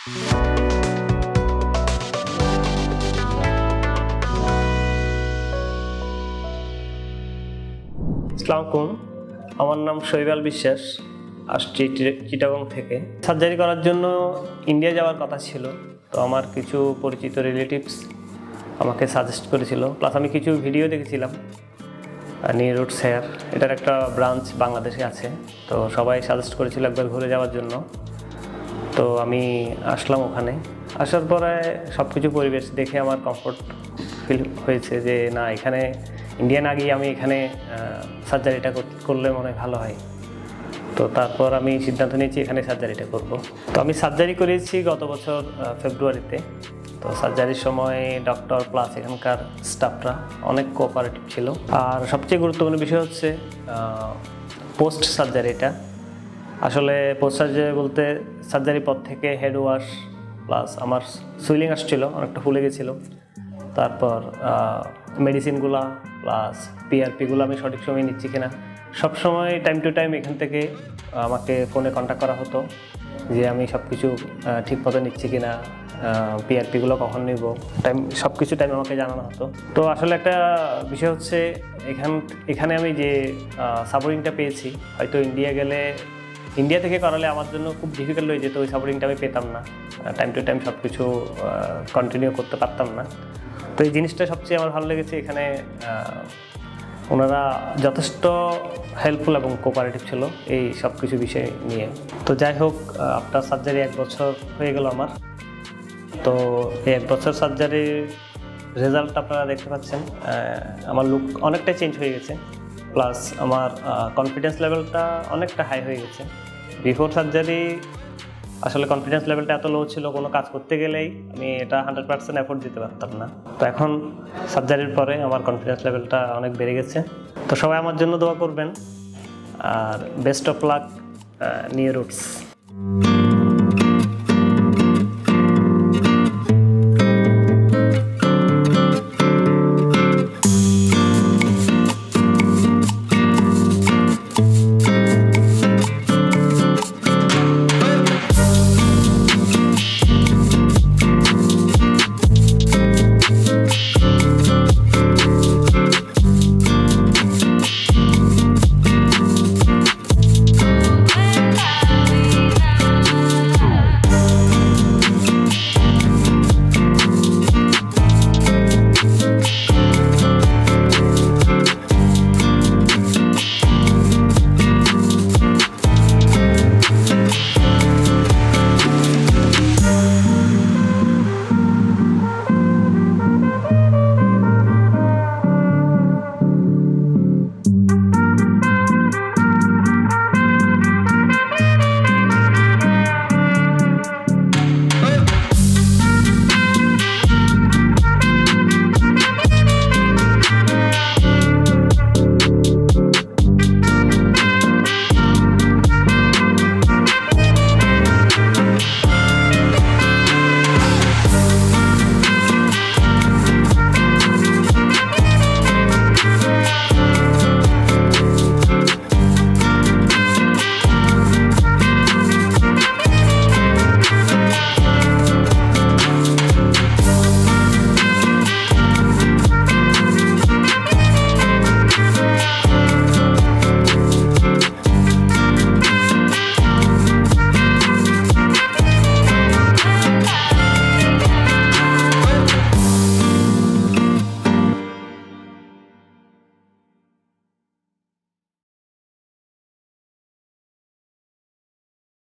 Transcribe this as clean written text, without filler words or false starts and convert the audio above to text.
আসসালামু আমার নাম শৈবাল বিশ্বাস, আসছি চিটাগং থেকে। সার্জারি করার জন্য ইন্ডিয়া যাওয়ার কথা ছিল, তো আমার কিছু পরিচিত রিলেটিভস আমাকে সাজেস্ট করেছিল, প্লাস আমি কিছু ভিডিও দেখেছিলাম নিয়ার রুটস হেয়ার, এটার একটা ব্রাঞ্চ বাংলাদেশে আছে, তো সবাই সাজেস্ট করেছিল একবার ঘুরে যাওয়ার জন্য। তো আমি আসলাম, ওখানে আসার পরে সব কিছু পরিবেশ দেখে আমার কমফোর্ট ফিল হয়েছে যে না, এখানে ইন্ডিয়া না গিয়ে আমি এখানে সার্জারিটা করলে মনে হয় ভালো হয়। তো তারপর আমি সিদ্ধান্ত নিয়েছি এখানে সার্জারিটা করব। তো আমি সার্জারি করেছি গত বছর ফেব্রুয়ারিতে। তো সার্জারির সময় ডক্টর প্লাস এখানকার স্টাফরা অনেক কোঅপারেটিভ ছিল। আর সবচেয়ে গুরুত্বপূর্ণ বিষয় হচ্ছে পোস্ট সার্জারিটা। আসলে পোস্ট সার্জারি বলতে সার্জারির পর থেকে হেড ওয়াশ প্লাস আমার সুইলিং আসছিল, অনেকটা ফুলে গেছিলো। তারপর মেডিসিনগুলো প্লাস পিআরপিগুলো আমি সঠিক সময় নিচ্ছি কিনা, সবসময় টাইম টু টাইম এখান থেকে আমাকে ফোনে কন্ট্যাক্ট করা হতো যে আমি সব কিছু ঠিক মতো নিচ্ছি কিনা, পিআরপিগুলো কখন নিব, সব কিছু টাইম আমাকে জানানো হতো। তো আসলে একটা বিষয় হচ্ছে এখানে আমি যে সাপোর্টিংটা পেয়েছি, হয়তো ইন্ডিয়া থেকে করালে আমার জন্য খুব ডিফিকাল্ট হয়ে যেত, ওই সাপোর্টিংটা আমি পেতাম না, টাইম টু টাইম সব কিছু কন্টিনিউ করতে পারতাম না। তো এই জিনিসটা সবচেয়ে আমার ভালো লেগেছে, এখানে ওনারা যথেষ্ট হেল্পফুল এবং কোঅপারেটিভ ছিল এই সব কিছু বিষয় নিয়ে। তো যাই হোক, আফটার সার্জারি 1 বছর হয়ে গেল আমার। তো এই 1 বছর সার্জারির রেজাল্ট আপনারা দেখতে পাচ্ছেন, আমার লুক অনেকটাই চেঞ্জ হয়ে গেছে, প্লাস আমার কনফিডেন্স লেভেলটা অনেকটা হাই হয়ে গেছে। বিফোর সার্জারি আসলে কনফিডেন্স লেভেলটা এত লো ছিল, কোনো কাজ করতে গেলেই আমি এটা 100% এফোর্ট দিতে পারতাম না। তো এখন সার্জারির পরে আমার কনফিডেন্স লেভেলটা অনেক বেড়ে গেছে। তো সবাই আমার জন্য দোয়া করবেন, আর best of luck near roots.